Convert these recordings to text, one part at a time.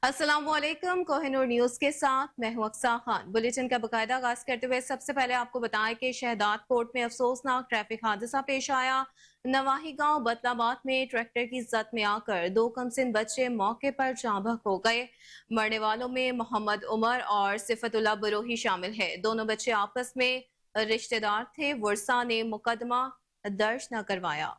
अस्सलाम वालेकुम। कोहिनूर न्यूज के साथ मैं हूं अक्सा खान। बुलेटिन का बाकायदा आगाज करते हुए सबसे पहले आपको बताएं कि शहदाद कोट में अफसोसनाक ट्रैफिक हादसा पेश आया। नवाही गांव बतलाबाद में ट्रैक्टर की जद में आकर दो कमसिन बच्चे मौके पर जाँ बहक हो गए। मरने वालों में मोहम्मद उमर और सिफतुल्लाह बरोही शामिल है। दोनों बच्चे आपस में रिश्तेदार थे। वर्सा ने मुकदमा दर्ज न करवाया।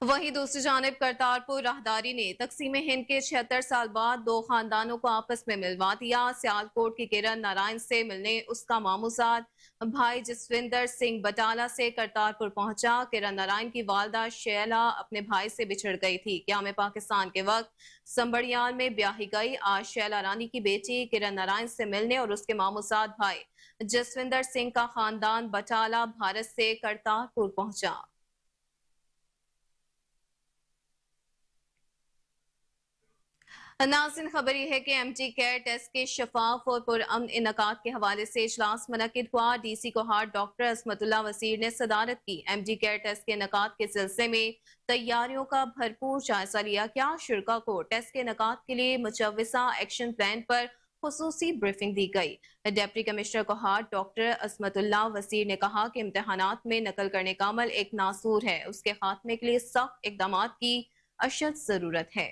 वहीं दूसरी जानिब करतारपुर राहदारी ने तकसीम हिंद के 76 साल बाद दो खानदानों को आपस में मिलवा दिया। सियालकोट की किरण नारायण से मिलने उसका मामूजाद भाई जसविंदर सिंह बटाला से करतारपुर पहुंचा। किरण नारायण की वालदा शैला अपने भाई से बिछड़ गई थी। क़याम पाकिस्तान के वक्त संबड़ियाल में ब्याही गई। आज शैला रानी की बेटी किरण नारायण से मिलने और उसके मामूजाद भाई जसविंदर सिंह का खानदान बटाला भारत से करतारपुर पहुंचा। नाज़रीन, खबर यह है कि एमटी केयर टेस्ट के शफाफ और पुरअमन इनकाद के हवाले से इजलास मुनक्किद हुआ। डीसी कोहाट डॉक्टर असमतुल्लाह वसीर ने सदारत की। एमटी केयर टेस्ट के इनकाद के सिलसिले में तैयारियों का भरपूर जायजा लिया गया। शुरका को टेस्ट के इनकाद के लिए मुजव्वज़ा एक्शन प्लान पर खुसूसी ब्रीफिंग दी गई। Deputy commissioner Kohat doctor असमतुल्लाह Wasir ने कहा कि इम्तिहानात में नकल करने का अमल एक नासूर है। उसके खात्मे के लिए सख्त इकदाम की अशद जरूरत है।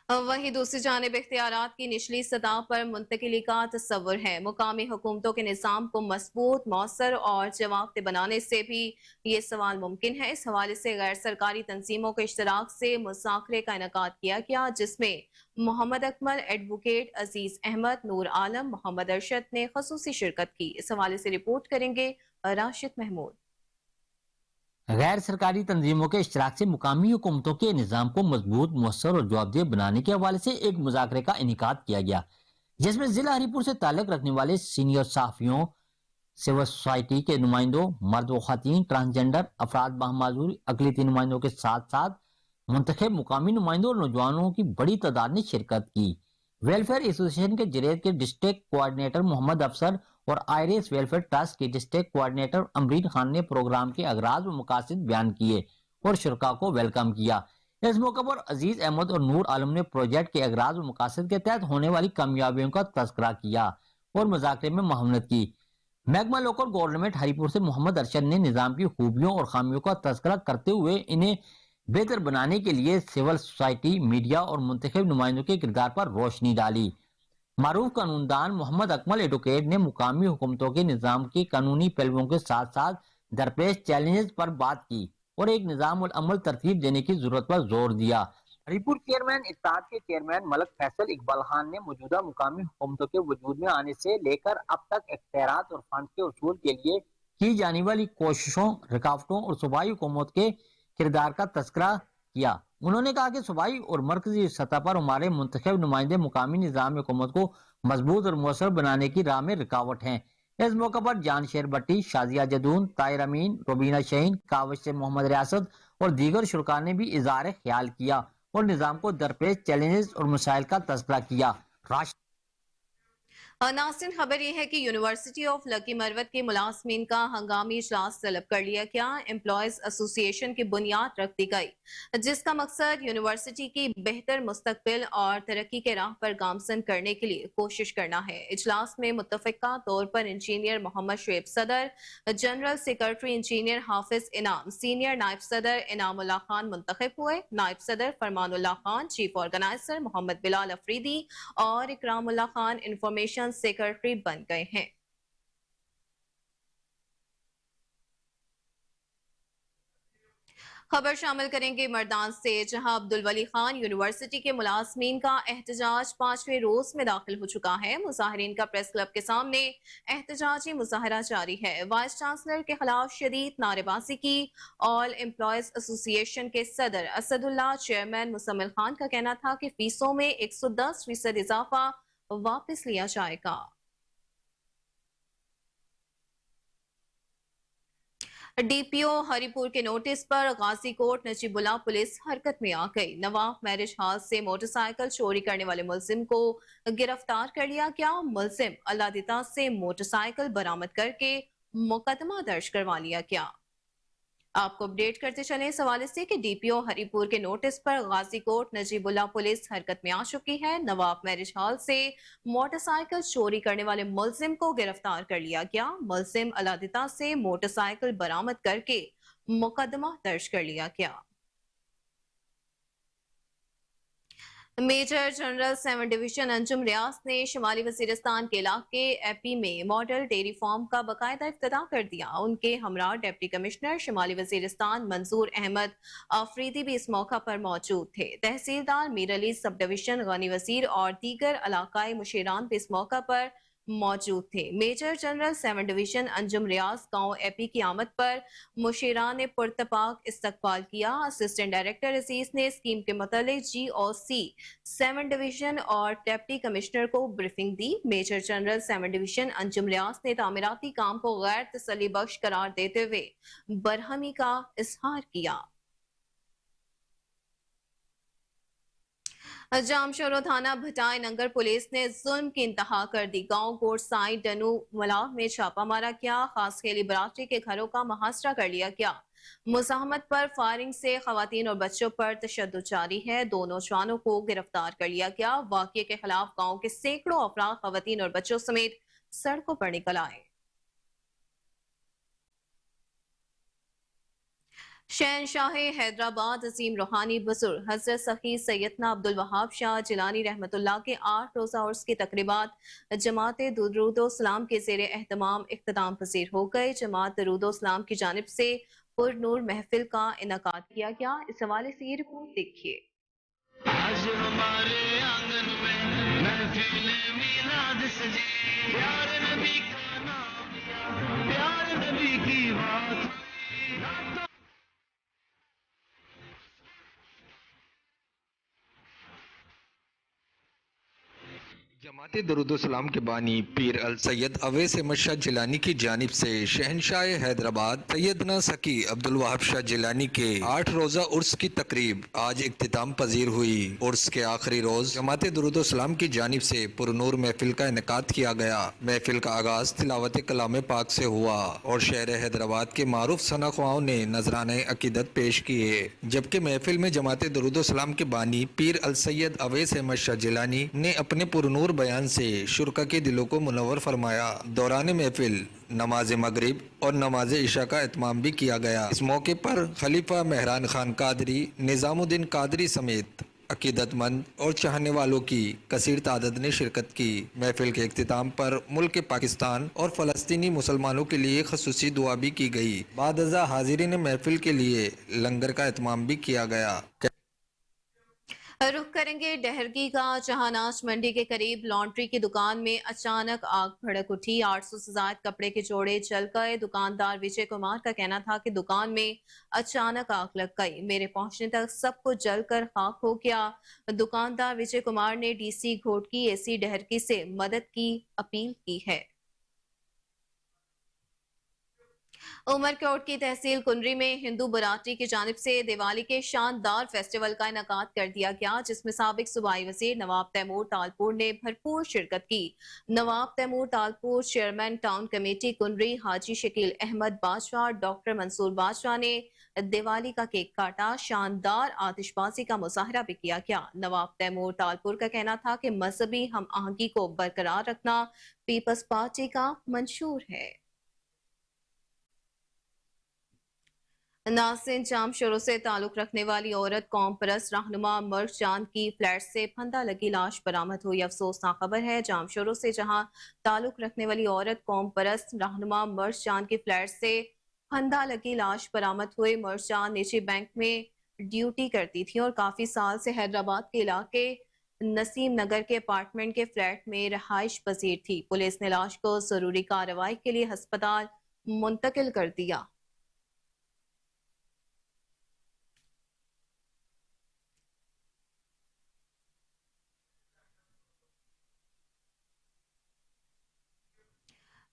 वहीं दूसरी जानिब इख्तियारात की निचली सतह पर मुंतकिली का तस्वुर है। मुकामी हुकूमतों के निज़ाम को मजबूत, मौसर और जवाबदेह बनाने से भी ये सवाल मुमकिन है। इस हवाले से गैर सरकारी तंजीमों के इश्तराक से मुज़ाकरे का इनेकाद किया गया, जिसमें मोहम्मद अकमल, एडवोकेट अजीज अहमद, नूर आलम, मोहम्मद अरशद ने खसूसी शिरकत की। इस हवाले से रिपोर्ट करेंगे राशिद महमूद। गैर सरकारी तंजीमों के इश्तराक से मुकामी हुकूमतों के निज़ाम को मजबूत, मुअस्सर और जवाबदेह बनाने के हवाले से एक मुज़ाकरे का इनेकाद किया गया, जिसमें जिला हरीपुर से ताल्लुक रखने वाले सीनियर सहाफ़ियों, सिविल सोसाइटी के नुमाइंदों, मर्द व ख़वातीन, ट्रांसजेंडर अफराद, बाहमाजूरी अक़लियती नुमाइंदों के साथ साथ मुंतखब मुकामी नुमाइंदों और नौजवानों की बड़ी तादाद ने शिरकत की। वेलफेयर एसोसिएशन के जरेद के डिस्ट्रिक्ट कोऑर्डिनेटर मोहम्मद अफसर और आयरिस वेलफेयर ट्रस्ट के डिस्ट्रिक्ट कोऑर्डिनेटर अमरीन खान ने प्रोग्राम के अगराज व मकासद बयान किए और शुरका को वेलकम किया। इस मौके पर अजीज अहमद और नूर आलम ने प्रोजेक्ट के अगराज व मकासद के तहत होने वाली कामयाबियों का तस्करा किया और मुज़ाकरे में मावनत की। महकमा लोकल गवर्नमेंट हरीपुर से मोहम्मद अरशद ने निज़ाम की खूबियों और खामियों का तस्करा करते हुए इन्हें बेहतर बनाने के लिए सिविल सोसाइटी, मीडिया और मुंतखब नुमाइंदों के किरदार पर रोशनी डाली। मारूफ कानूनदान मोहम्मद अकमल एडवोकेट ने मुकामी हुकूमतों के निज़ाम की कानूनी पहलुओं के साथ साथ दरपेश चैलेंजेस पर बात की और एक निज़ाम और अमल तरतीब देने की जरूरत पर जोर दिया। हरीपुर चेयरमैन इत्तेहाद के चेयरमैन मलक फैसल इकबाल खान ने मौजूदा मुकामी हुकूमतों के वजूद में आने से लेकर अब तक इख्तियारात और फंड के उसूल के लिए की जाने वाली कोशिशों, रुकावटों और सूबाई हुकूमत के किरदार का तस्करा किया। उन्होंने कहा कि सूबाई और मरकजी सतह पर हमारे मुंतखब नुमाइंदे मुकामी निज़ाम हुकूमत को मजबूत और मौसर बनाने की राह में रुकावट हैं। इस मौके पर जान शेर भट्टी, शाजिया जदून, ताहिर अमीन, रोबीना शहीन, कावश से मोहम्मद रियासत और दीगर शुरका ने भी इज़हार ख्याल किया और निज़ाम को दरपेश चैलेंजेस और मसाइल का तस्करा किया। नाज़रीन, खबर यह है कि यूनिवर्सिटी ऑफ लकी मरवत के मुलाजमीन का हंगामी इजलास तलब कर लिया गया। एम्प्लॉयज एसोसिएशन की बुनियाद रख दी गई, जिसका मकसद यूनिवर्सिटी की बेहतर मुस्तकबिल और तरक्की के राह पर गामजन करने के लिए कोशिश करना है। इजलास में मुत्तफिका तौर पर इंजीनियर मोहम्मद शुएब सदर, जनरल सेक्रेटरी इंजीनियर हाफिज इनाम, सीनियर नायब सदर इनामुल्लाह खान मुंतखब हुए। नायब सदर फरमानुल्लाह खान, चीफ ऑर्गेनाइजर मोहम्मद बिलाल अफरीदी और इकरामुल्लाह खान इंफॉर्मेशन सेक्रेटरी बन गए हैं। खबर शामिल करेंगे मर्दान से, जहां अब्दुल वली खान यूनिवर्सिटी के मुलाजमीन का एहतजाज 5वें रोज में दाखिल हो चुका है। मुजाहिरीन का प्रेस क्लब के सामने एहतजाजी मुजाहरा जारी है। वाइस चांसलर के खिलाफ शदीद नारेबाजी की। ऑल एम्प्लॉयज एसोसिएशन के सदर असदुल्लाह, चेयरमैन मुसम्मिल खान का कहना था कि फीसों में 110% इजाफा वापस लिया जाएगा। डीपीओ हरिपुर के नोटिस पर गाजीकोट नजीबुल्लाह पुलिस हरकत में आ गई। नवाब मैरिज हॉल से मोटरसाइकिल चोरी करने वाले मुलजिम को गिरफ्तार कर लिया गया। मुलजिम अल्लादिता से मोटरसाइकिल बरामद करके मुकदमा दर्ज करवा लिया गया। आपको अपडेट करते चले इस हवाले से कि डीपीओ हरिपुर के नोटिस पर गाजीकोट नजीबुल्ला पुलिस हरकत में आ चुकी है। नवाब मैरिज हॉल से मोटरसाइकिल चोरी करने वाले मुलजिम को गिरफ्तार कर लिया गया। मुलजिम अलादिता से मोटरसाइकिल बरामद करके मुकदमा दर्ज कर लिया गया। मेजर जनरल 7 डिवीजन अंजुम रियाज ने शुमाली वजीरिस्तान के इलाके एपी में मॉडल डेयरी फार्म का बाकायदा इफ्तिताह कर दिया। उनके हमरा डिप्टी कमिश्नर शुमाली वजीरिस्तान मंजूर अहमद आफरीदी भी इस मौका पर मौजूद थे। तहसीलदार मीर अली सब डिवीजन गनी वजीर और दीगर इलाकाई मुशीरान भी इस मौका पर मौजूद थे। मेजर जनरल 7 डिवीजन अंजुम रियाज गांव एपी की आमद पर मुशीरान ने पुरतपाक इस्तकबाल किया। असिस्टेंट डायरेक्टर अजीज ने स्कीम के मुतालिक GOC 7 डिवीजन और डिप्टी कमिश्नर को ब्रीफिंग दी। मेजर जनरल 7 डिवीजन अंजुम रियाज ने तामीराती काम को गैर तसल्ली बख्श करार देते हुए बरहमी का इजहार किया। जामशोरो थाना भटाई नंगर पुलिस ने जुल्म की इंतहा कर दी। गांव गोरसाई डनू मलाह में छापा मारा गया। खास खेली बरादरी के घरों का मुहासरा कर लिया गया। मुजाहमत पर फायरिंग से खवातीन और बच्चों पर तशद्दुद जारी है। दो नौजवानों को गिरफ्तार कर लिया गया। वाक़ये के खिलाफ गांव के सैकड़ों अफराद खवातीन और बच्चों समेत सड़कों पर निकल आए। शहनशाह हैदराबाद अजीम रूहानी बुजुर्ग हजरत सखी सैयदना अब्दुल वहाब शाह जिलानी रहमतुल्लाह के 8 रोजा उर्स की तकरीबात जमात दुरूदो सलाम के जेर एहतमाम इख्तिताम पजीर हो गए। जमात दुरूदो सलाम की जानिब से पुरनूर महफिल का इनकाद किया गया। इस हवाले से ये रिपोर्ट देखिए। आज हमारे आंगन में महफिल मिलाद सजी, प्यार नबी का नाम लिया, प्यार नबी की बात हुई। जमात दरुदोसलाम के बानी पीर अल सैयद अवैस अहमद शाह जिलानी की जानिब से शहनशाह हैदराबाद सैयदना सकी अब्दुल वहाब शाह जिलानी के 8 रोजा उर्स की तकरीब आज इख्तिताम पजीर हुई। उर्स के आखिरी रोज जमात दरुदोसलाम की जानिब से पुरनूर महफिल का इनेकाद किया गया। महफिल का आगाज तिलावत कलाम पाक से हुआ और शहर हैदराबाद के मारूफ सनाख्वाओं ने नजराने अकीदत पेश किए, जबकि महफिल में जमात दरुदोसलाम के बानी पीर अल सैयद अवैस अहमद शाह जिलानी ने अपने पुरनूर बयान से शुरका के दिलों को मुनव्वर फरमाया। दौरान महफिल नमाज मगरिब और नमाज इशा का एहतमाम भी किया गया। इस मौके पर खलीफा मेहरान खान कादरी, निजामुद्दीन कादरी समेत अकीदतमंद और चाहने वालों की कसीर तादाद ने शिरकत की। महफिल के इख्तिताम पर मुल्क पाकिस्तान और फ़लस्तीनी मुसलमानों के लिए खसूसी दुआ भी की गई। बाद अज़ा हाजिरीन महफिल के लिए लंगर का एहतमाम भी किया गया। रुख करेंगे डहरगी का, जहां नाच मंडी के करीब लॉन्ड्री की दुकान में अचानक आग भड़क उठी। 800 से ज्यादा कपड़े के जोड़े जल गए। दुकानदार विजय कुमार का कहना था कि दुकान में अचानक आग लग गई, मेरे पहुंचने तक सब कुछ जलकर खाक हो गया। दुकानदार विजय कुमार ने DC घोटकी AC डहरगी से मदद की अपील की है। उमरकोट की तहसील कुंडरी में हिंदू बरादरी की जानिब से दिवाली के शानदार फेस्टिवल का इनेकाद कर दिया गया, जिसमें साबिक सूबाई वजीर नवाब तैमूर तालपुर ने भरपूर शिरकत की। Nawab Taimur Talpur, chairman town committee Kunri Haji Shakeel Ahmed Badshah, doctor Mansoor बादशाह ने दिवाली का केक काटा। शानदार आतिशबाजी का मुजाहरा भी किया गया। नवाब तैमूर तालपुर का कहना था कि मजहबी हम आहंगी को बरकरार रखना पीपल्स पार्टी का मंशूर है। नासिन जामशोरों से ताल्लुक रखने वाली औरत कौम परस्त रहनुमा मर्ग चांद की फ्लैट से फंदा लगी लाश बरामद हुई। अफसोसनाक खबर है, जामशोरों से जहां ताल्लुक रखने वाली औरत कौम परस्त रहनुमा मर्ग चांद की फ्लैट से फंदा लगी लाश बरामद हुई। मर्ग चांद निजी बैंक में ड्यूटी करती थी और काफी साल से हैदराबाद के इलाके नसीम नगर के अपार्टमेंट के फ्लैट में रहाइश पजीर थी। पुलिस ने लाश को जरूरी कार्रवाई के लिए अस्पताल मुंतकिल कर दिया।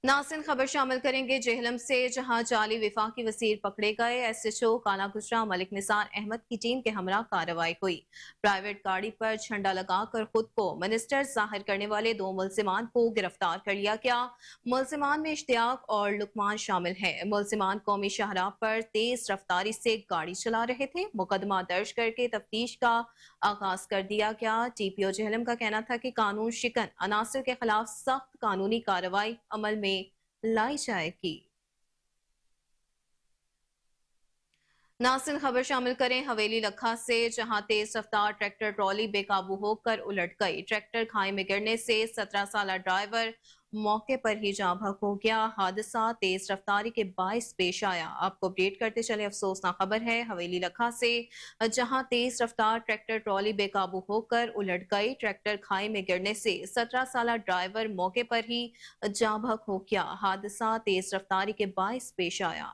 नासिन खबर शामिल करेंगे जेहलम से, जहां जाली विफाकी वजीर पकड़े गए। SHO काला गुजरा मलिक निसार अहमद की टीम के हमरा कार्रवाई हुई। प्राइवेट गाड़ी पर झंडा लगाकर खुद को मिनिस्टर जाहिर करने वाले 2 मुलजिमान को गिरफ्तार कर लिया गया। मुलजिमान में इश्तियाक और लुकमान शामिल हैं। मुलजिमान कौमी शाहराह पर तेज रफ्तारी से गाड़ी चला रहे थे। मुकदमा दर्ज करके तफ्तीश का आगाज कर दिया गया। TPO जेहलम का कहना था कि कानून शिकन अनासर के खिलाफ सख्त कानूनी कार्रवाई अमल में लाई जाएगी। नासिन खबर शामिल करें हवेली लखा से, जहां तेज रफ्तार ट्रैक्टर ट्रॉली बेकाबू होकर उलट गई। ट्रैक्टर खाई में गिरने से 17 साल ड्राइवर मौके पर ही जाँ बहक हो गया। हादसा तेज रफ्तारी के बाइस पेश आया। आपको अपडेट करते चले, अफसोसनाक खबर है हवेली लखा से, जहां तेज रफ्तार ट्रैक्टर ट्रॉली बेकाबू होकर उलट गई। ट्रैक्टर खाई में गिरने से 17 साल ड्राइवर मौके पर ही जाँ बहक हो गया। हादसा तेज रफ्तारी के बाइस पेश आया।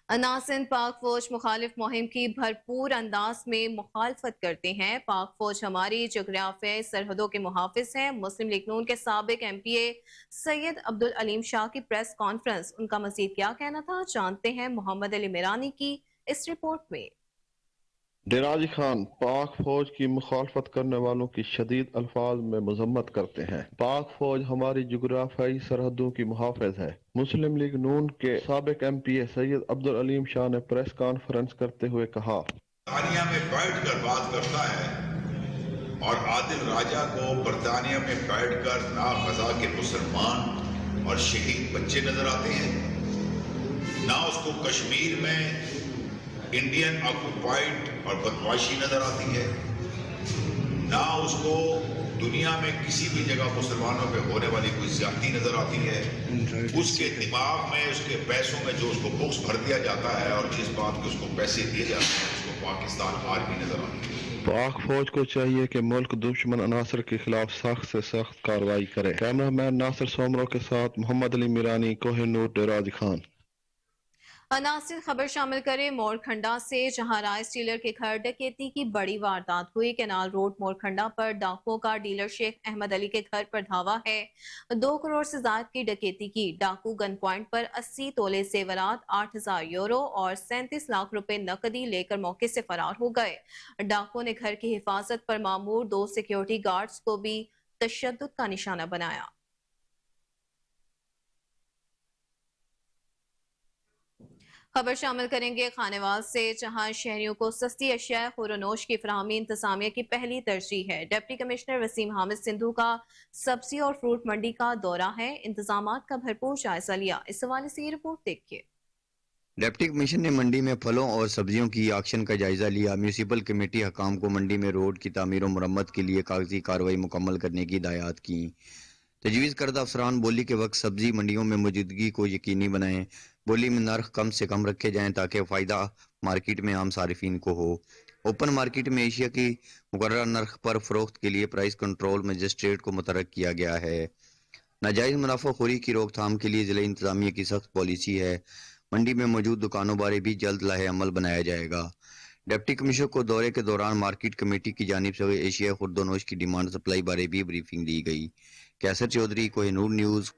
नासिन पाक फौज मुखालिफ मुहिम की भरपूर अंदाज में मुखालफत करते हैं। पाक फौज हमारी जोग्राफियाई सरहदों के मुहाफिज हैं। मुस्लिम लीग नून के साबिक MPA सैयद अब्दुल अलीम शाह की प्रेस कॉन्फ्रेंस, उनका मजीद क्या कहना था, जानते हैं मोहम्मद अली मिरानी की इस रिपोर्ट में। डेराजी खान पाक फौज की मुखालफत करने वालों की शदीद अल्फाज में मजम्मत करते हैं। पाक फौज हमारी जुग्राफियाई सरहदों की मुहाफिज है। मुस्लिम लीग नून के साबिक MPA सैयद अब्दुल अलीम शाह ने प्रेस कॉन्फ्रेंस करते हुए कहा, बरतानिया में बैठकर बात करता है और आदिल राजा को बरतानिया में बैठकर ना गजा के मुसलमान और शहीद बच्चे नजर आते हैं, ना उसको कश्मीर में इंडियन ऑक्युपाइड और बदमाशी नजर आती है, ना उसको दुनिया में किसी भी जगह मुसलमानों पे होने वाली कोई ज्यादती नजर आती है। उसके दिमाग में, उसके पैसों में जो उसको बुक्स भर दिया जाता है और जिस बात के उसको पैसे दिए जाते हैं, उसको पाकिस्तान आर्मी नजर आती है। पाक फौज को चाहिए कि मुल्क दुश्मन अनासर के खिलाफ सख्त से सख्त कार्रवाई करे। कैमरामैन नासिर सोमरो के साथ मोहम्मद अली मिरानी, कोहिनूर, डेराजी खान। नासिर खबर शामिल करें मोरखंडा से, जहां राइस डीलर के घर डकैती की बड़ी वारदात हुई। कैनाल रोड मोरखंडा पर डाकुओं का डीलर शेख अहमद अली के घर पर धावा है। 2 करोड़ से ज्यादा की डकैती की। डाकू गन पॉइंट पर 80 तोले जेवरात, 8,000 यूरो और 37 लाख रुपए नकदी लेकर मौके से फरार हो गए। डाकुओं ने घर की हिफाजत पर मामूर 2 सिक्योरिटी गार्ड्स को भी तशद्दुद का निशाना बनाया। खबर शामिल करेंगे खानेवाल से, जहां शहरियों को सस्ती अशिया खुरनोश की फराहमी इंतजामिया की पहली तरजीह है। डिप्टी कमिश्नर वसीम हामिद सिंधु का सब्जी और फ्रूट मंडी का दौरा है, इंतजामात का भरपूर जायजा लिया। इस हवाले से ये रिपोर्ट देखिए। डिप्टी कमिश्नर ने मंडी में फलों और सब्जियों की ऑक्शन का जायजा लिया। म्यूनिसिपल कमेटी हकाम को मंडी में रोड की तामीर और मुरम्मत के लिए कागजी कार्रवाई मुकम्मल करने की हिदायत की। तजवीज़ करदा अफसरान बोली के वक्त सब्जी मंडियों में मौजूदगी को यकीनी बनाएं। बोली में नर्ख कम से कम रखे जाएं ताकि फ़ायदा मार्केट में आम सारिफिन को हो। ओपन मार्केट में एशिया की मुकर्ररा नर्ख पर फरोख्त के लिए प्राइस कंट्रोल मजिस्ट्रेट को मुतरक किया गया है। नाजायज़ मुनाफाखोरी की रोकथाम के लिए ज़िला इंतजामिया की सख्त पॉलिसी है। मंडी में मौजूद दुकानों बारे भी जल्द लाहे अमल बनाया जाएगा। डिप्टी कमिश्नर को दौरे के दौरान मार्केट कमेटी की जानिब से एशिया खुर्दोनोश की डिमांड सप्लाई बारे भी ब्रीफिंग दी गई। कैसर चौधरी, कोहिनूर न्यूज़।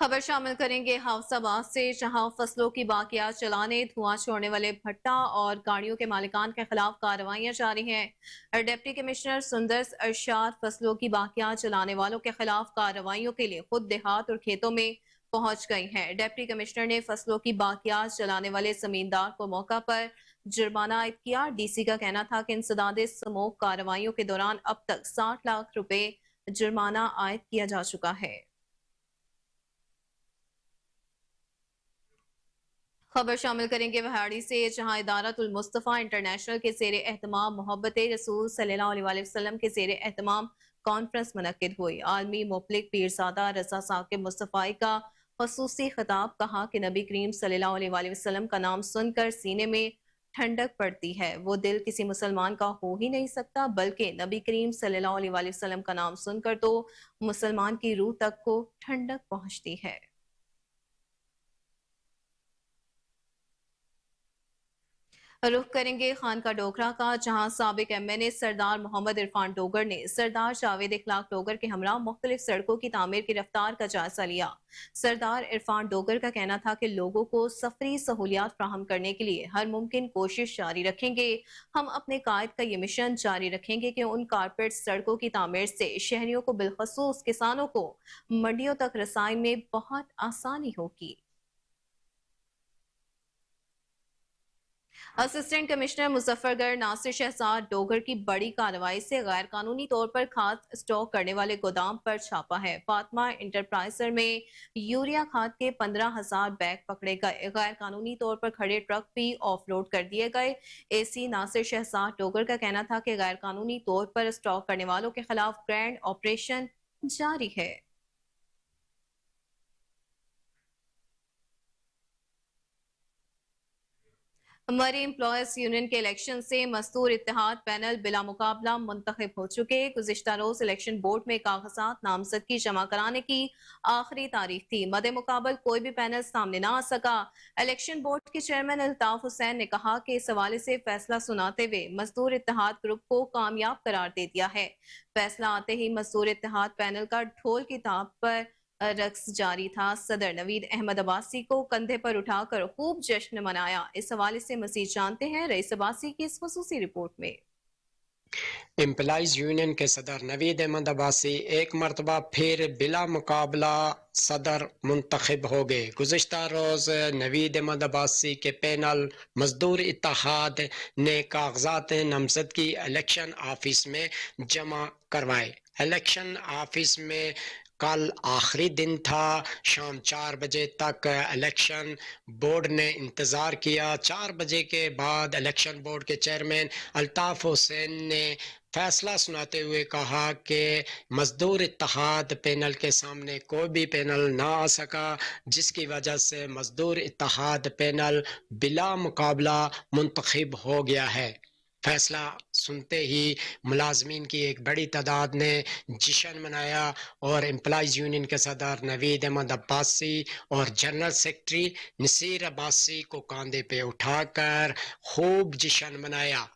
खबर शामिल करेंगे हफ्साबाद से, जहां फसलों की बाकियात चलाने, धुआं छोड़ने वाले भट्टा और गाड़ियों के मालिकान के खिलाफ कार्रवाइयां जारी हैं। डिप्टी कमिश्नर सुंदर अरशाद फसलों की बाकियात चलाने वालों के खिलाफ कार्रवाइयों के लिए खुद देहात और खेतों में पहुंच गई हैं। डिप्टी कमिश्नर ने फसलों की बाकियात चलाने वाले जमींदार को मौका पर जुर्माना आयद किया। DC का कहना था कि इंसदादे समूह कार्रवाइयों के दौरान अब तक 60 लाख रुपए जुर्माना आयद किया जा चुका है। खबर शामिल करेंगे वहाड़ी से, जहां इदारतुल मुस्तफ़ा इंटरनेशनल के ज़ेरे एहतमाम मोहब्बत रसूल सल्लल्लाहु अलैहि वसल्लम के ज़ेरे एहतमाम कॉन्फ्रेंस मुनक्किद हुई। आलमी मुबलिक पीरज़ादा रज़ा साकिब मुस्तफ़ाई का ख़ुसूसी खिताब, कहा कि नबी करीम सल्लल्लाहु अलैहि वसल्लम का नाम सुनकर सीने में ठंडक पड़ती है। वो दिल किसी मुसलमान का हो ही नहीं सकता, बल्कि नबी करीम सल्लल्लाहु अलैहि वसल्लम का नाम सुनकर तो मुसलमान की रूह तक को ठंडक पहुंचती है। रुख करेंगे खानका डोगरा का, जहां साबिक MNA सरदार मोहम्मद इरफान डोगर ने सरदार जावेद इखलाक डोगर के हमरा मुख्तलिफ सड़कों की तामीर की रफ्तार का जायजा लिया। सरदार इरफान डोगर का कहना था कि लोगों को सफरी सहूलियात फ्राहम करने के लिए हर मुमकिन कोशिश जारी रखेंगे। हम अपने कायद का ये मिशन जारी रखेंगे कि उन कारपेट सड़कों की तामीर से शहरियों को बिलखसूस किसानों को मंडियों तक रसाई में बहुत आसानी होगी। असिस्टेंट कमिश्नर मुजफ्फरगढ़ नासिर शहजाद डोगर की बड़ी कार्रवाई से गैर कानूनी तौर पर खाद स्टॉक करने वाले गोदाम पर छापा है। फातिमा इंटरप्राइजर में यूरिया खाद के 15,000 बैग पकड़े गए। गैर कानूनी तौर पर खड़े ट्रक भी ऑफलोड कर दिए गए। AC नासिर शहजाद डोगर का कहना था कि गैर कानूनी तौर पर स्टॉक करने वालों के खिलाफ ग्रैंड ऑपरेशन जारी है। मरी एम्प्लॉयज यूनियन के इलेक्शन से मजदूर इत्तेहाद पैनल बिला मुकाबला मुंतखब हो चुके। गुज़िश्ता रोज इलेक्शन बोर्ड में कागजात नामजदगी जमा कराने की आखिरी तारीख थी। मदे मुकाबल कोई भी पैनल सामने ना आ सका। इलेक्शन बोर्ड के चेयरमैन अल्ताफ हुसैन ने कहा कि इस हवाले से फैसला सुनाते हुए मजदूर इत्तेहाद ग्रुप को कामयाब करार दे दिया है। फैसला आते ही मजदूर इत्तेहाद पैनल का ढोल की ताप पर रक्स जारी था। सदर नवीद अहमद अब्बासी को कंधे पर उठाकर खूब जश्न मनाया। इस हवाले से मजीद जानते हैं रईस अब्बासी की इस खुसूसी रिपोर्ट में। एम्प्लॉइज यूनियन के सदर नवीद अहमद अब्बासी एक मरतबा फिर बिला मुकाबला सदर मुंतखब हो गए। गुज़िश्ता रोज नवीद अहमद अब्बासी के पैनल मजदूर इत्तेहाद ने कागजात नामजदगी इलेक्शन ऑफिस में जमा करवाए। इलेक्शन ऑफिस में कल आखिरी दिन था। शाम 4 बजे तक इलेक्शन बोर्ड ने इंतज़ार किया। 4 बजे के बाद इलेक्शन बोर्ड के चेयरमैन अल्ताफ हुसैन ने फैसला सुनाते हुए कहा कि मजदूर इत्तेहाद पैनल के सामने कोई भी पैनल ना आ सका, जिसकी वजह से मजदूर इत्तेहाद पैनल बिला मुकाबला मुंतखब हो गया है। फैसला सुनते ही मुलाजमीन की एक बड़ी तादाद ने जश्न मनाया और एम्प्लॉइज यूनियन के सदर नवीद अहमद अब्बासी और जनरल सेक्रेटरी नसीर अब्बासी को कंधे पे उठाकर खूब जश्न मनाया।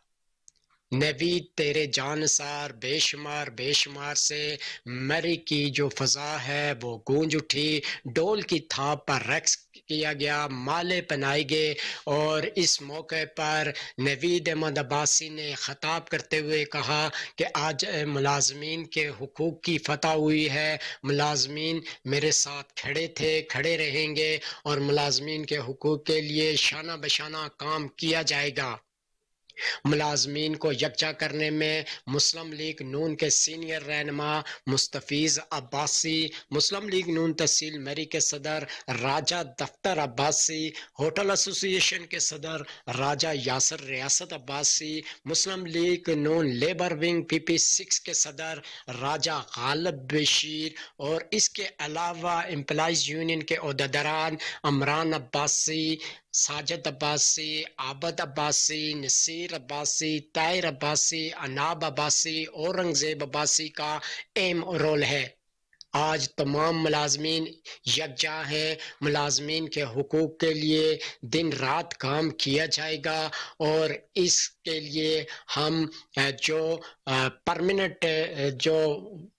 नवीद तेरे जानसार बेशुमार बेशुमार से मरी की जो फजा है वो गूंज उठी। डोल की थाप पर रक्स किया गया, माले पहनाए गए और इस मौके पर नवीद अहमद अब्बासी ने खिताब करते हुए कहा कि आज मुलाजमीन के हुकूक की फतह हुई है। मुलाजमीन मेरे साथ खड़े थे, खड़े रहेंगे और मुलाजमीन के हुकूक के लिए शाना बशाना काम किया जाएगा। मुलाजमीन को यकजा करने में मुस्लिम लीग नून के सीनियर रहनुमा मुस्तफीज अब्बासी, मुस्लिम लीग नून तहसील मरी के सदर राजा दफ्तर अब्बासी, होटल एसोसिएशन के सदर राजा यासर रियासत अब्बासी, मुस्लिम लीग नून लेबर विंग PP6 के सदर राजा गालिब बशीर और इसके अलावा एम्प्लॉइज यूनियन के ओहदेदारान अमरान अब्बासी, साजिद अब्बासी, आबद अब्बासी, नसीर अब्बासी, ताहिर अब्बासी, अनाब अब्बासी, औरंगजेब अब्बासी का अहम रोल है। आज तमाम मुलाजमीन यकजा हैं। मुलाजमीन के हुकूक के लिए दिन रात काम किया जाएगा और इसके लिए हम जो परमानेंट जो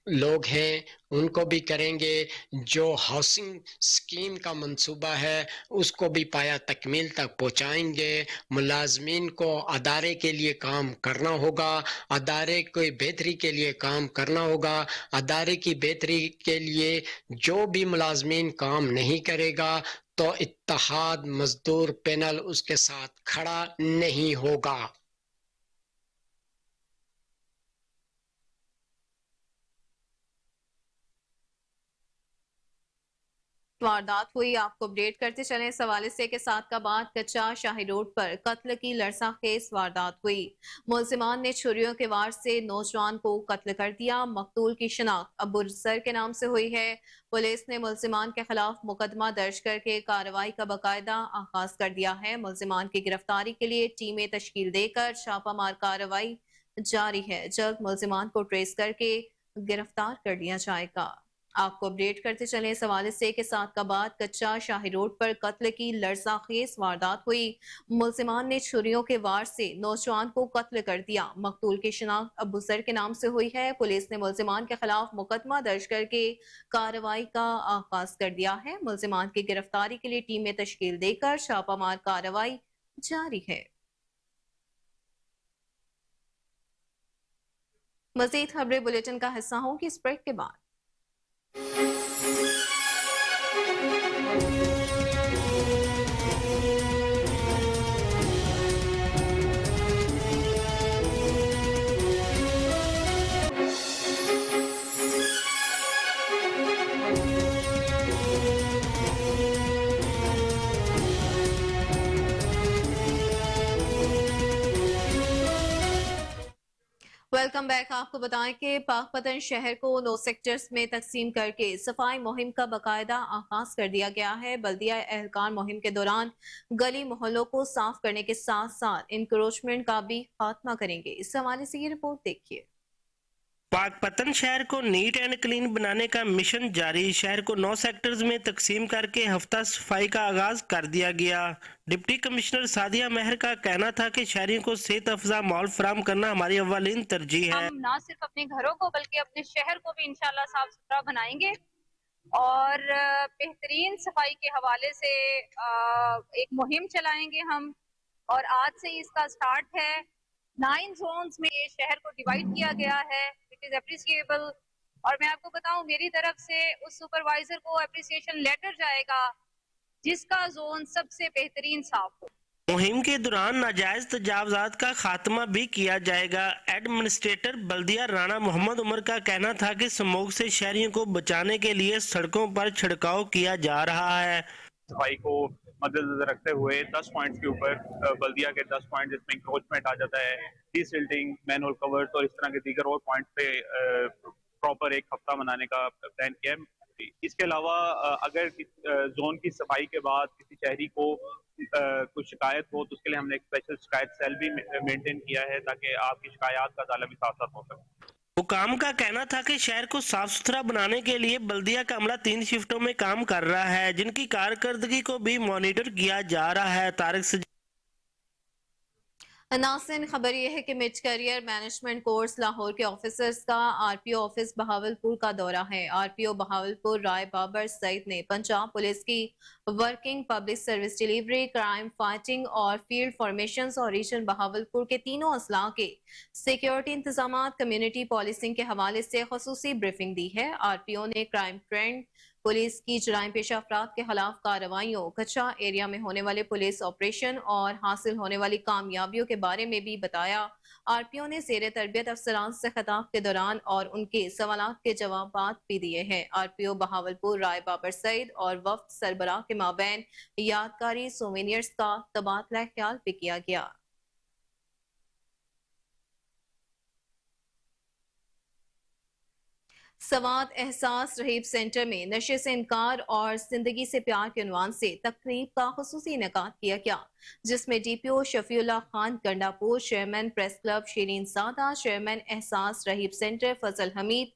लोग हैं उनको भी करेंगे। जो हाउसिंग स्कीम का मंसूबा है उसको भी पाया तकमील तक पहुंचाएंगे। मुलाजमीन को अदारे के लिए काम करना होगा, अदारे की बेहतरी के लिए काम करना होगा। अदारे की बेहतरी के लिए जो भी मुलाजमीन काम नहीं करेगा तो इत्तेहाद मजदूर पैनल उसके साथ खड़ा नहीं होगा। वारदात हुई, आपको अपडेट करते चलें इस हवाले से कि सादकाबाद कच्चा शाही रोड पर कत्ल की लड़साखेज वारदात हुई। मुल्जिमान ने छुरियों के वार से नौजवान को कत्ल कर दिया। मकतूल की शिनाख्त अबुसर के नाम से हुई है। पुलिस ने मुल्जिमान के खिलाफ मुकदमा दर्ज करके कार्रवाई का बाकायदा आगाज कर दिया है। मुल्जिमान की गिरफ्तारी के लिए टीमें तश्कील देकर छापामार कार्रवाई जारी है। जल्द मुल्जिमान को ट्रेस करके गिरफ्तार कर लिया जाएगा। आपको अपडेट करते चले इस हवाले से कि सादकाबाद कच्चा शाही रोड पर कत्ल की लर्ज़ाखेज वारदात हुई। मुल्जिमान ने छुरियों के वार से नौजवान को कत्ल कर दिया। मकतूल की शिनाख्त अबू सर के नाम से हुई है। पुलिस ने मुल्जिमान के खिलाफ मुकदमा दर्ज करके कार्रवाई का आगाज कर दिया है। मुल्जिमान की गिरफ्तारी के लिए टीमें तश्कील देकर छापामार कार्रवाई जारी है। मजीद खबरें बुलेटिन का हिस्सा होंगी इस ब्रेक के बाद। Welcome back. आपको बताएं कि पाकपतन शहर को 9 सेक्टर्स में तकसीम करके सफाई मुहिम का बाकायदा आगाज कर दिया गया है। बल्दिया एहलकार मुहिम के दौरान गली मोहल्लों को साफ करने के साथ साथ इंक्रोचमेंट का भी खात्मा करेंगे। इस हवाले से ये रिपोर्ट देखिए। पाकपतन शहर को नीट एंड क्लीन बनाने का मिशन जारी। शहर को 9 सेक्टर्स में तकसीम करके हफ्ता सफाई का आगाज कर दिया गया। डिप्टी कमिश्नर सादिया मेहर का कहना था कि शहरियों को सेहत अफजा माहौल फराहम करना हमारी अव्वलीन तरजीह है। हम ना सिर्फ अपने घरों को बल्कि अपने शहर को भी इंशाल्लाह साफ सुथरा बनाएंगे और बेहतरीन सफाई के हवाले से एक मुहिम चलाएंगे हम। और आज से ही इसका स्टार्ट है। 9 जोन्स में ये शहर को डिवाइड किया गया है। It is appreciable. और मैं आपको बताऊं, मेरी तरफ से उस सुपरवाइजर को एप्रिसिएशन लेटर जाएगा जिसका जोन सबसे बेहतरीन साफ हो। मुहिम के दौरान नाजायज तजावजात का खात्मा भी किया जाएगा। एडमिनिस्ट्रेटर बल्दिया राणा मोहम्मद उमर का कहना था कि स्मोक से शहरियों को बचाने के लिए सड़कों पर छिड़काव किया जा रहा है। सफाई को मद्देनजर रखते हुए 10 पॉइंट्स के ऊपर बल्दिया के 10 पॉइंट जिसमें इंक्रोचमेंट आ जाता है, डीसिल्टिंग, मैनहोल कवर्स और इस तरह के दीगर और पॉइंट पे प्रॉपर एक हफ्ता मनाने का प्लान किया है। इसके अलावा अगर जोन की सफाई के बाद किसी शहरी को कुछ शिकायत हो तो उसके लिए हमने एक स्पेशल शिकायत सेल भी मेंटेन किया है ताकि आपकी शिकायत का ताला भी साथ साथ हो सके। हुकाम का कहना था कि शहर को साफ सुथरा बनाने के लिए बल्दिया का अमला 3 शिफ्टों में काम कर रहा है, जिनकी कारकर्दगी को भी मॉनिटर किया जा रहा है। तारिक नाज़रीन, खबर यह है कि mid career management course Lahore के ऑफिसर्स का आरपीओ ऑफिस बहावलपुर का दौरा है। आरपीओ बहावलपुर राय बाबर सईद ने पंजाब पुलिस की working, public service delivery, crime fighting और फील्ड फॉर्मेशंस और रीजन बहावलपुर के तीनों अजला के सिक्योरिटी इंतजाम, कम्युनिटी पॉलिसिंग के हवाले से खसूसी ब्रीफिंग दी है। आरपीओ ने क्राइम ट्रेंड, पुलिस की जराइम पेशा अफराद के खिलाफ कार्रवाइयों, कच्चा एरिया में होने वाले पुलिस ऑपरेशन और हासिल होने वाली कामयाबियों के बारे में भी बताया। आरपीओ ने ज़ेर तरबियत अफसरान से खिताब के दौरान और उनके सवालात के जवाबात भी दिए हैं। आरपीओ बहावलपुर राय बाबर सईद और वफ्द सरबराह के माबैन यादगारी सोवेनियर्स का तबादला ख्याल भी किया गया। सवात एहसास रहीब सेंटर में नशे से इनकार और जिंदगी से प्यार के उन्वान से तकरीब का खुसूसी इनेकाद किया गया, जिसमें DPO Shafiullah Khan Gandapur, chairman press club Shireen Sada, chairman Ehsaas रहीब सेंटर फजल हमीद,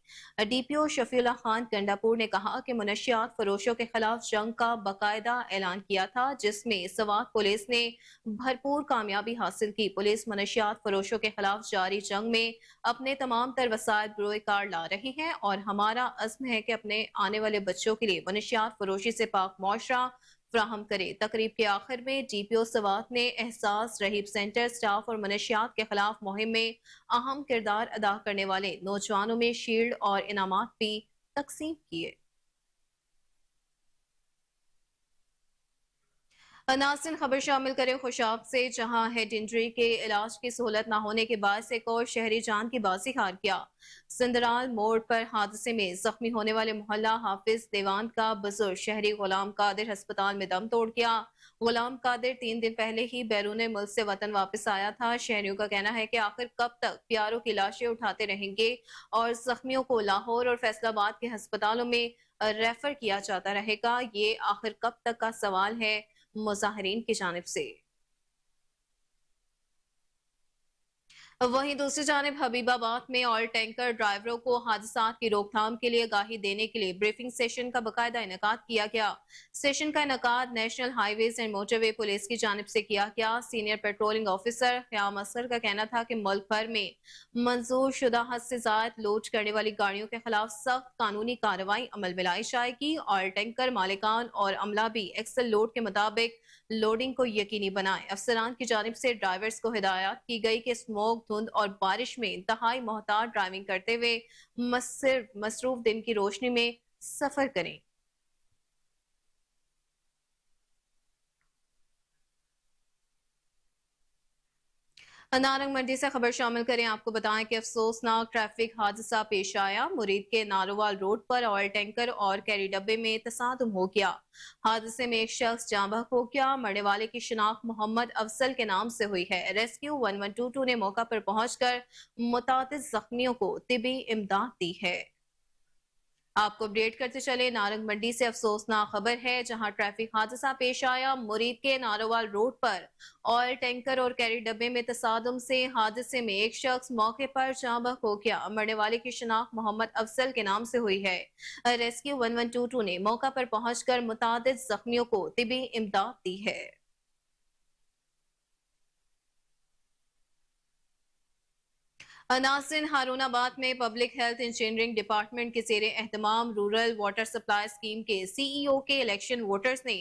डीपीओ शफीउल्लाह खान गंडापुर ने कहा कि मुनशियात फरोशों के खिलाफ जंग का बाकायदा ऐलान किया था, जिसमें सवात पुलिस ने भरपूर कामयाबी हासिल की। पुलिस मुनशियात फरोशों के खिलाफ जारी जंग में अपने तमाम तर वसाइल बुरोकार ला रही है और हमारा अज़्म है कि अपने आने वाले बच्चों के लिए मुनशियात फरोशी से पाक मुआशरा फ्राहम करे। तकरीब के आखिर में डीपीओ सवात ने एहसास रहीब सेंटर स्टाफ और मुनशियात के खिलाफ मुहिम में अहम किरदार अदा करने वाले नौजवानों में शील्ड और इनामात भी तकसीम किए। नाज़रीन, खबर शामिल करें खुशाब से, जहां हेड इंजरी के इलाज की सहूलत न होने के बाद एक और शहरी जान की बाजी हार गया। सिंदराल मोड़ पर हादसे में जख्मी होने वाले मोहल्ला हाफिज देवान का बुजुर्ग शहरी गुलाम कादिर अस्पताल में दम तोड़ गया। गुलाम कादिर 3 दिन पहले ही बैरून मुल्क से वतन वापस आया था। शहरियों का कहना है कि आखिर कब तक प्यारों की लाशें उठाते रहेंगे और जख्मियों को लाहौर और फैसलाबाद के अस्पतालों में रेफर किया जाता रहेगा। ये आखिर कब तक का सवाल है मुजाहिरीन की जानिब से। वहीं दूसरी जानिब हबीबाबाद में ऑयल टैंकर ड्राइवरों को हादसात की रोकथाम के लिए आगाही देने के लिए ब्रीफिंग सेशन का बाकायदा इनेकाद किया गया। सेशन का इनेकाद national highways and motorway police की जानिब से किया गया। Senior patrolling officer Qayam Asghar का कहना था कि मुल्क भर में मंजूर शुदा हद से ज्यादा लोड करने वाली गाड़ियों के खिलाफ सख्त कानूनी कार्रवाई अमल में लाई जाएगी। ऑयल टैंकर मालिकान और अमला भी एक्सल लोड के मुताबिक लोडिंग को यकीनी बनाए। अफसरान की जानिब से ड्राइवर्स को हिदायत की गई कि स्मोक, धुंध और बारिश में इंतहाई मोहतात ड्राइविंग करते हुए मसरूफ दिन की रोशनी में सफर करें। नारंग मंडी से खबर शामिल करें। आपको बताएं कि अफसोसनाक ट्रैफिक हादसा पेश आया। मुरीद के नारोवाल रोड पर ऑयल टैंकर और कैरी डब्बे में तसादुम हो गया। हादसे में एक शख्स जाँ बहक हो गया। मरने वाले की शिनाख्त मोहम्मद अफजल के नाम से हुई है। रेस्क्यू 1122 ने मौका पर पहुंचकर मुतादिद जख्मियों को तिबी इमदाद दी है। आपको अपडेट करते चले, नारंग मंडी से अफसोसनाक खबर है, जहां ट्रैफिक हादसा पेश आया। मुरीद के नारोवाल रोड पर ऑयल टैंकर और कैरी डब्बे में तसादुम से हादसे में एक शख्स मौके पर जाँ बहक हो गया। मरने वाले की शिनाख्त मोहम्मद अफजल के नाम से हुई है। रेस्क्यू 1122 ने मौका पर पहुंचकर मुतादिद जख्मियों को तिबी इमदाद दी है। नाज़रीन, हारूनाबाद में पब्लिक हेल्थ इंजीनियरिंग डिपार्टमेंट के ज़ेरे एहतमाम रूरल वाटर सप्लाई स्कीम के सीईओ के इलेक्शन वोटर्स ने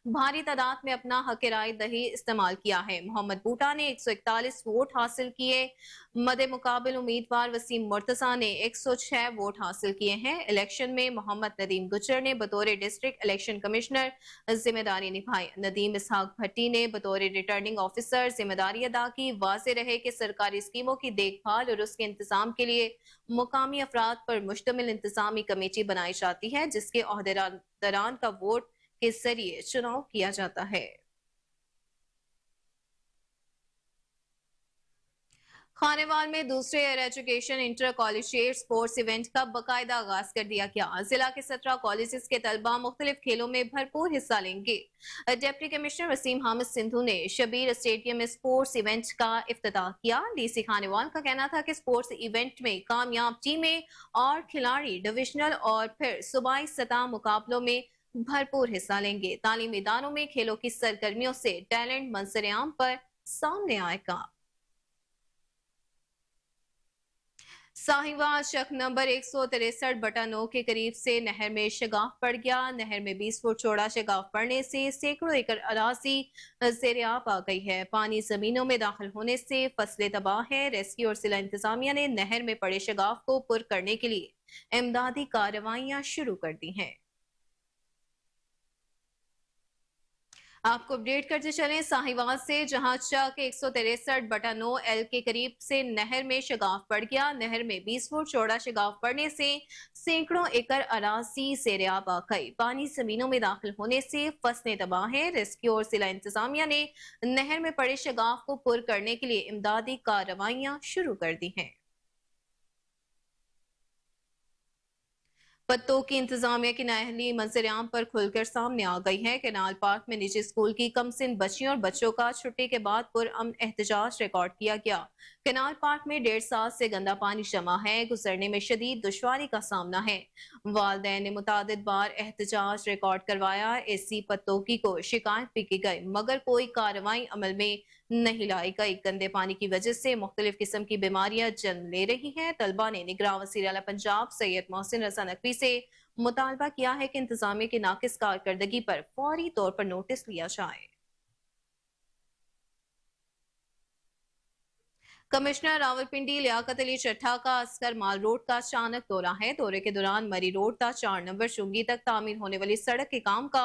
भारी तादाद में अपना हक राय दही इस्तेमाल किया है। मोहम्मद बूटा ने 141 वोट हासिल किए। मदे मुकाबिल उम्मीदवार वसीम मुर्तजा ने 106 वोट हासिल किए हैं। इलेक्शन में मोहम्मद नदीम गुज्जर ने बतौर डिस्ट्रिक्ट इलेक्शन कमिश्नर जिम्मेदारी निभाई। नदीम इसहाक भट्टी ने बतौर रिटर्निंग ऑफिसर जिम्मेदारी अदा की। वाज़ेह रहे कि सरकारी स्कीमों की देखभाल और उसके इंतजाम के लिए मुकामी अफराद पर मुश्तमिल इंतजामी कमेटी बनाई जाती है, जिसके ओहदेदारान का वोट के जरिए चुनाव किया जाता है। खानेवाल में दूसरे air education inter collegiate sports event का बाकायदा आगाज कर दिया गया। जिला के 17 कॉलेजेस के तलबा मुख्तलिफ खेलों में भरपूर हिस्सा लेंगे। डिप्टी कमिश्नर वसीम हामिद सिंधु ने शबीर स्टेडियम में स्पोर्ट्स इवेंट का इफ्तिताह किया। डीसी खानेवाल का कहना था कि स्पोर्ट्स इवेंट में कामयाब टीमें और खिलाड़ी डिविजनल और फिर सूबाई सतह मुकाबलों में भरपूर हिस्सा लेंगे। तालीमी इदारों में खेलों की सरगर्मियों से टैलेंट मंजर-ए-आम पर सामने आएगा। साहिवाल शक नंबर 163/9 के करीब से नहर में शगाफ पड़ गया। नहर में 20 फुट चौड़ा शगाफ पड़ने से सैकड़ों एकड़ अराजी ज़ेर-ए-आब आ गई है। पानी जमीनों में दाखिल होने से फसलें तबाह है। रेस्क्यू और जिला इंतजामिया ने नहर में पड़े शगाफ को पुर करने के लिए इमदादी कार्रवाइयां शुरू कर दी हैं। आपको अपडेट करते चलें साहिवाल से, जहां चक 163/9 एल के करीब से नहर में शगाफ पड़ गया। नहर में 20 फुट चौड़ा शगाफ पड़ने से सैकड़ों एकड़ अराजी ज़ेर-ए-आब आ गई। पानी जमीनों में दाखिल होने से फसलें तबाह हैं। रेस्क्यू और जिला इंतजामिया ने नहर में पड़े शगाफ को पुर करने के लिए इमदादी कार्रवाइयां शुरू कर दी हैं। पत्तों की इंतजामिया की नाअहली मंजर-ए-आम पर खुलकर सामने आ गई है। कैनाल पार्क में निजी स्कूल की कमसिन बच्चियों और बच्चों का छुट्टी के बाद पुरअमन एहतजाज रिकॉर्ड किया गया। कैनाल पार्क में 1.5 साल से गंदा पानी जमा है। गुजरने में शदीद दुश्वारी का सामना है। वालिदैन ने मुतादिद बार एहतजाज रिकॉर्ड करवाया। एसी पत्तोकी को शिकायत भी की गई, मगर कोई कार्रवाई अमल में नहीं लाई गई। गंदे पानी की वजह से मुख्तलिफ किस्म की बीमारियां जन्म ले रही हैं। तलबा ने निगरान वज़ीर आला पंजाब सैयद मोहसिन रज़ा नकवी से मुतालबा किया है कि इंतजामिया की नाकिस कारकर्दगी पर फौरी तौर पर नोटिस लिया जाए। कमिश्नर रावलपिंडी लियाकत अली चट्ठा का अस्कर माल रोड का अचानक दौरा है। दौरे के दौरान मरी रोड का 4 नंबर चुंगी तक तामीर होने वाली सड़क के काम का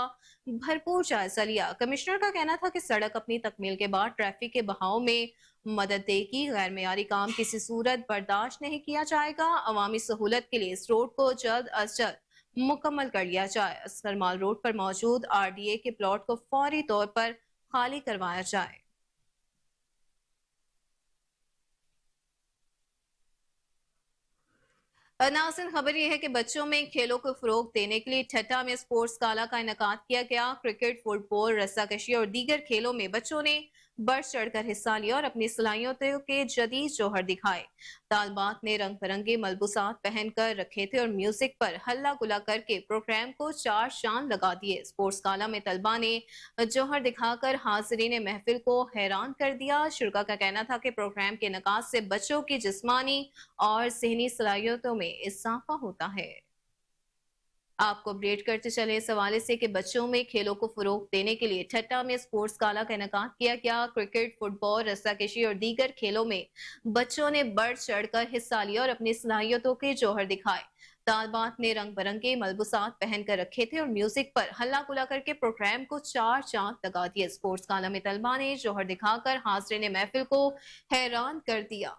भरपूर जायजा लिया। कमिश्नर का कहना था कि सड़क अपनी तकमील के बाद ट्रैफिक के बहाव में मदद देगी। गैर मेयारी काम किसी सूरत बर्दाश्त नहीं किया जाएगा। अवामी सहूलत के लिए इस रोड को जल्द अज जल्द मुकम्मल कर लिया जाए। अस्कर माल रोड पर मौजूद RDA के प्लॉट को फौरी तौर पर खाली करवाया जाए। नाज़रीन, खबर यह है कि बच्चों में खेलों को फरोग देने के लिए ठट्टा में स्पोर्ट्स गाला का इनेकाद किया गया। क्रिकेट, फुटबॉल, रस्साकशी और दीगर खेलों में बच्चों ने बढ़ चढ़कर हिस्सा लिया और अपनी सलाहियतों के जदीद जौहर दिखाए। तालबात ने रंग बिरंगे मलबूसात पहनकर रखे थे और म्यूजिक पर हल्ला गुला करके प्रोग्राम को चार चांद लगा दिए। स्पोर्ट्स गाला में तलबा ने जौहर दिखाकर हाजिरीन महफिल को हैरान कर दिया। शुरा का कहना था कि प्रोग्राम के इनेकाद से बच्चों की जिस्मानी और ज़हनी सलाहियतों में इजाफा होता है। आपको अपडेट करते चले इस हवाले से कि बच्चों में खेलों को फरोग देने के लिए ठट्टा में स्पोर्ट्स गाला का इनेकाद किया गया। क्रिकेट, फुटबॉल, रस्साकशी और दीगर खेलों में बच्चों ने बढ़ चढ़कर हिस्सा लिया और अपनी सलाहियतों के जौहर दिखाए। तालबात ने रंग बिरंगे मलबूसात पहन कर रखे थे और म्यूजिक पर हल्ला गुला करके प्रोग्राम को चार चांद लगा दिए। स्पोर्ट्स गाला में तलबा ने जौहर दिखाकर हाजिरीन महफिल को हैरान कर दिया।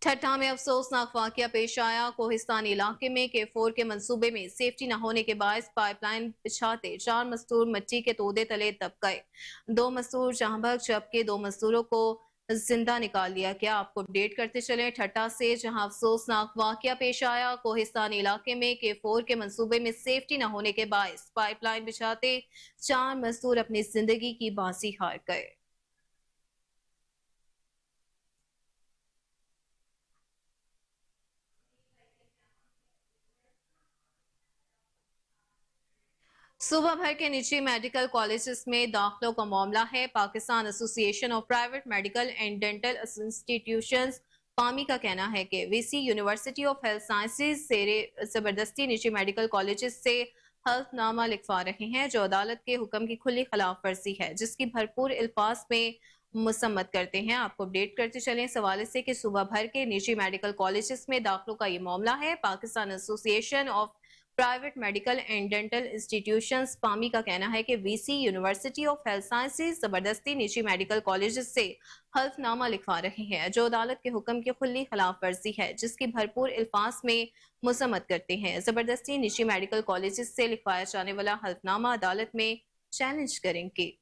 ठट्टा में अफसोसनाक वाकया पेश आया। कोहिस्तानी इलाके में K4 के मंसूबे में सेफ्टी न होने के बायस पाइपलाइन बिछाते 4 मजदूर मिट्टी के तोदे तले दब गए। 2 मजदूर जहां भग जबकि 2 मजदूरों को जिंदा निकाल लिया गया। आपको अपडेट करते चले ठट्टा से, जहां अफसोसनाक वाकया पेश आया। कोहिस्तानी इलाके में K4 के मंसूबे में सेफ्टी न होने के बायस पाइपलाइन बिछाते 4 मजदूर अपनी जिंदगी की बाजी हार गए। सूबा भर के निजी मेडिकल कॉलेजेस में दाखिलों का मामला है। Pakistan association of private medical and dental institutions PAMI का कहना है कि VC university of health sciences से जबरदस्ती निजी मेडिकल कॉलेजेस से हल्फनामा लिखवा रहे हैं, जो अदालत के हुक्म की खुली खिलाफ वर्जी है, जिसकी भरपूर अल्फाज में मुसम्मत करते हैं। आपको अपडेट करते चलें इस हवाले से कि सूबा भर के निजी मेडिकल कॉलेजेस में दाखिलों का ये मामला है। Pakistan association of private medical and dental institutions PAMI का कहना है कि VC university of health sciences जबरदस्ती निजी मेडिकल कॉलेजेस से हल्फनामा लिखवा रहे हैं, जो अदालत के हुक्म की खुली खिलाफ वर्जी है, जिसकी भरपूर अल्फाज में मुसम्मत करते हैं। जबरदस्ती निजी मेडिकल कॉलेजेस से लिखवाया जाने वाला हल्फनामा अदालत में चैलेंज करेंगे।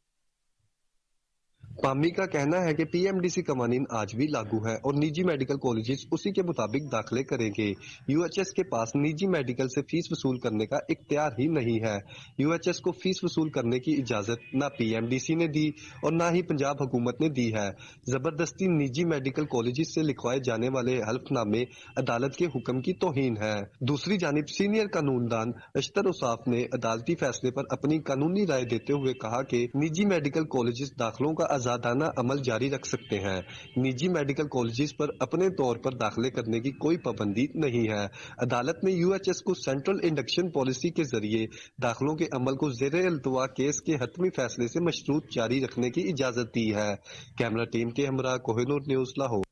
पामी का कहना है कि पीएमडीसी कवानीन आज भी लागू है और निजी मेडिकल कॉलेजेस उसी के मुताबिक दाखिले करेंगे। यूएचएस के पास निजी मेडिकल से फीस वसूल करने का इख्तियार ही नहीं है। यूएचएस को फीस वसूल करने की इजाजत न पीएमडीसी ने दी और न ही पंजाब हुकूमत ने दी है। जबरदस्ती निजी मेडिकल कॉलेजेस से लिखवाए जाने वाले हल्फनामे अदालत के हुक्म की तौहीन है। दूसरी जानिब सीनियर कानूनदान अशतर उसाफ ने अदालती फैसले पर अपनी कानूनी राय देते हुए कहा कि निजी मेडिकल कॉलेजेस दाखिलों का आजादाना अमल जारी रख सकते हैं। निजी मेडिकल कॉलेजेस पर अपने तौर पर दाखिले करने की कोई पाबंदी नहीं है। अदालत ने यूएचएस को सेंट्रल इंडक्शन पॉलिसी के जरिए दाखिलों के अमल को ज़ेरे अल्तवा केस के हतमी फैसले से मशरूत जारी रखने की इजाजत दी है। कैमरा टीम के हमरा कोहिनूर न्यूज़ लाहौर।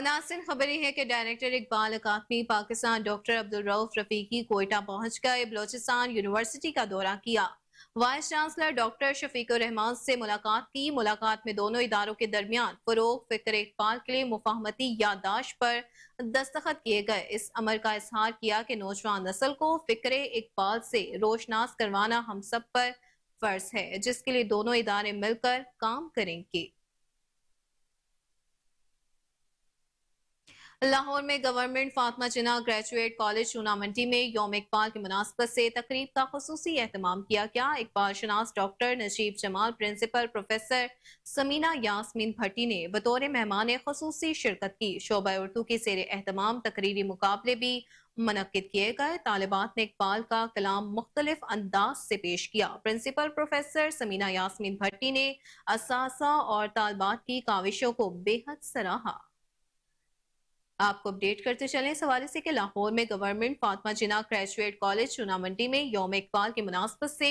नाज़रीन, खबर है कि डायरेक्टर इकबाल अकादमी पाकिस्तान डॉक्टर अब्दुल रऊफ रफीकी कोयटा पहुंच गए। बलोचिस्तान यूनिवर्सिटी का दौरा किया। Vice chancellor doctor Shafiqur Rahman से मुलाकात की। मुलाकात में दोनों इदारों के दरमियान फरोग फिक्र इकबाल के लिए मुफाहमती याददाश्त पर दस्तखत किए गए। इस अमर का इजहार किया कि नौजवान नस्ल को फिक्र इकबाल से रोशनास करवाना हम सब पर फर्ज है, जिसके लिए दोनों इदारे मिलकर काम करेंगे। लाहौर में गवर्नमेंट फातिमा जिन्ना ग्रेजुएट कॉलेज चूना मंडी में यौम इकबाल की मुनासबत से तकरीब का खुसूसी एहतमाम किया गया। इकबाल शनास doctor Najeeb Jamal, principal professor Samina Yasmeen Bhatti ने बतौर मेहमान खुसूसी शिरकत की। शोबा उर्दू की सेर एहतमाम तकरीरी मुकाबले भी मुनक्किद किए गए। तालिबात ने इकबाल का कलाम मुख्तलिफ अंदाज से पेश किया। प्रिंसिपल प्रोफेसर समीना यास्मीन भट्टी ने असासा और तालिबात की काविशों को बेहद सराहा। आपको अपडेट करते चलें इस हवाले से कि लाहौर में गवर्नमेंट फातिमा जिन्ना ग्रेजुएट कॉलेज चूना मंडी में यौम इकबाल की मुनासबत से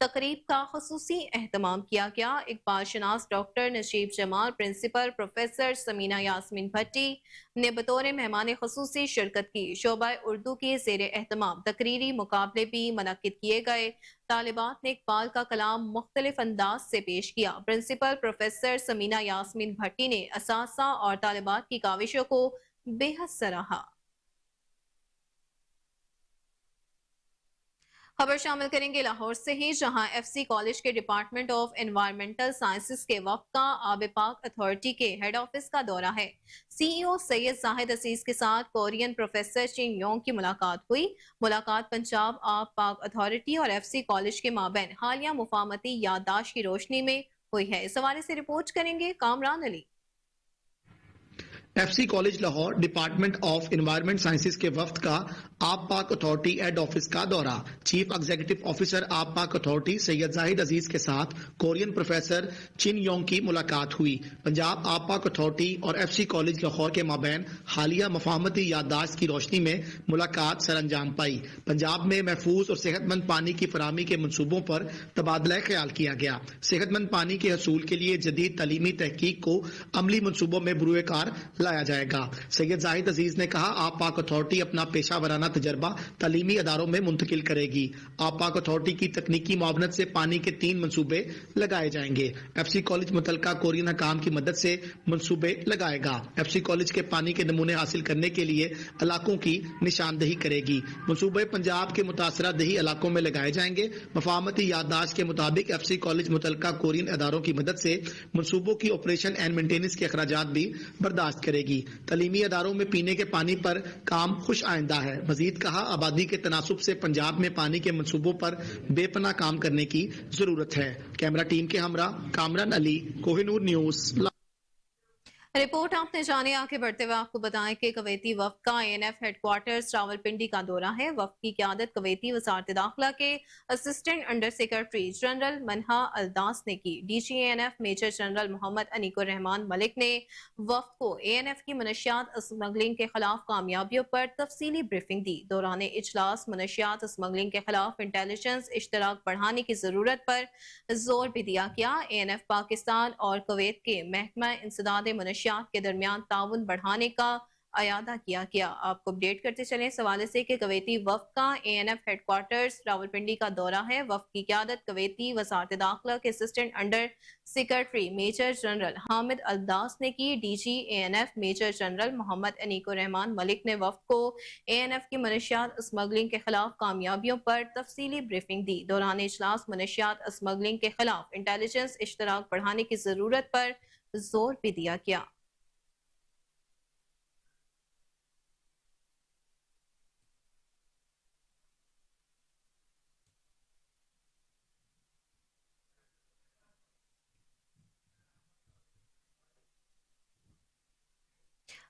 तकरीब का खुसूसी एहतमाम किया गया। इकबाल शनास doctor Najeeb Jamal, principal professor Samina Yasmeen Bhatti ने बतौर मेहमान खुसूसी शिरकत की। शोबा उर्दू के ज़ेर एहतमाम तकरीरी मुकाबले भी मुनक्किद किए गए। तालिबात ने इकबाल का कलाम मुख्तलिफ अंदाज से पेश किया। प्रिंसिपल प्रोफेसर समीना यास्मीन भट्टी ने असासा और तालिबात की काविशों को बेहद सराहा। खबर शामिल करेंगे लाहौर से ही, जहां एफसी कॉलेज के डिपार्टमेंट ऑफ एनवायरमेंटल साइंसेज के वक्त का आब पाक अथॉरिटी के हेड ऑफिस का दौरा है। सीईओ सैयद जाहिद अजीज के साथ कोरियन प्रोफेसर चिन योंग की मुलाकात हुई। मुलाकात पंजाब आब पाक अथॉरिटी और एफसी कॉलेज के माबैन हालिया मुफाहमती याददाश्त की रोशनी में हुई है। इस हवाले से रिपोर्ट करेंगे Kamran Ali. FC college Lahore department of environment sciences के वफ्द का आब पाक अथॉरिटी हेड ऑफिस का दौरा। चीफ एग्जीक्यूटिव ऑफिसर आब पाक अथॉरिटी सैयद जाहिद अजीज के साथ कोरियन प्रोफेसर चिन योंग की मुलाकात हुई। पंजाब आब पाक अथॉरिटी और एफसी कॉलेज लाहौर के माबैन हालिया मफाहमती याददाश्त की रोशनी में मुलाकात सरअंजाम पाई। पंजाब में महफूज और सेहतमंद पानी की फराहमी के मनसूबों पर तबादला ख्याल किया गया। सेहतमंद पानी के हसूल के लिए जदीद तालीमी तहकीक को अमली मनसूबों में बुरुए कार लाया जाएगा। सैयद जाहिद अजीज ने कहा, आप पाक अथॉरिटी अपना पेशा वराना तजर्बा तालीमी अदारों में मुंतकिल करेगी। आप पाक अथॉरिटी की तकनीकी मुआवनत से पानी के 3 मनसूबे लगाए जाएंगे। एफसी कॉलेज मुतलका कोरियन हकाम की मदद से मनसूबे लगाएगा। एफसी कॉलेज के पानी के नमूने हासिल करने के लिए इलाकों की निशानदही करेगी। मनसूबे पंजाब के मुतासरा दही इलाकों में लगाए जाएंगे। मफाहमती याददाश्त के मुताबिक एफसी कॉलेज मुतलका कोरियन अदारों की मदद से मनसूबों की ऑपरेशन एंड मेंटेनेंस के अखराजात भी बर्दाश्त करेगी। तालीमी अदारों में पीने के पानी पर काम खुश आइंदा है। मजीद कहा, आबादी के तनासुब से पंजाब में पानी के मनसूबों पर बेपनाह काम करने की जरूरत है। कैमरा टीम के हमरा कामरान अली, कोहिनूर न्यूज। रिपोर्ट आपने जाने। आगे बढ़ते हुए आपको बताएं कि कवैती वफ्द का एएनएफ हेडक्वार्टर्स रावलपिंडी का दौरा है। वफ्द की क़यादत कवैती वज़ारत दाखिला के assistant under secretary general Manha Aldas ने की। DG ANF major general Mohammad Aneequr Rehman Malik ने वफ्द को एएनएफ की मनशियात स्मगलिंग के खिलाफ कामयाबियों पर तफसीली ब्रीफिंग दी। दौरान इजलास मनशियात स्मगलिंग के खिलाफ इंटेलिजेंस इश्तराक बढ़ाने की जरूरत पर जोर भी दिया गया। एएनएफ पाकिस्तान और कुवैत के महकमा इंसदाद मनशियात के दरमियान ताउन बढ़ाने का अयादा किया गया। आपको अपडेट करते चलें इस हवाले से कि कवैती वफ्द का एएनएफ हेडक्वार्टर्स रावलपिंडी का दौरा है। वफ्द की क़यादत कवैती वज़ारत दाखिला के assistant under secretary major general Hamid Aldas ने की। DG ANF major general Mohammad Aneequr Rehman Malik ने वफ्द को एएनएफ की मनशियात स्मगलिंग के खिलाफ कामयाबियों पर तफसीली ब्रीफिंग दी। दौरान इजलास मनशियात स्मगलिंग के खिलाफ इंटेलिजेंस इश्तराक बढ़ाने की जरूरत पर जोर भी दिया गया।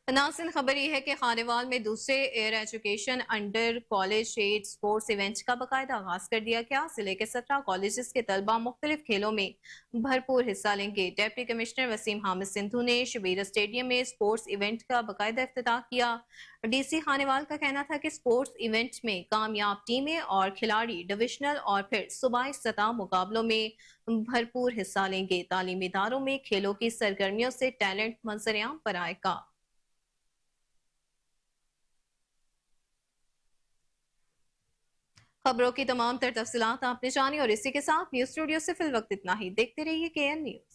नाज़रीन, खबर यह है कि खानेवाल में दूसरे air education under college state sports event का बाकायदा आगाज कर दिया गया। जिले के 17 कॉलेजेस के तलबा मुख्तलिफ खेलों में भरपूर हिस्सा लेंगे। डिप्टी कमिश्नर वसीम हामिद सिंधु ने शबीर स्टेडियम में स्पोर्ट्स इवेंट का बाकायदा इफ्तिताह किया। डीसी खानेवाल का कहना था कि स्पोर्ट्स इवेंट में कामयाब टीमें और खिलाड़ी डिविजनल और फिर सूबाई सतह मुकाबलों में भरपूर हिस्सा लेंगे। तालीमी इदारों में खेलों की सरगर्मियों से टैलेंट मंजर-ए-आम पर आएगा। खबरों की तमाम तर तफसीलात आपने जानी और इसी के साथ न्यूज स्टूडियो से फिल वक्त इतना ही। देखते रहिए KN न्यूज।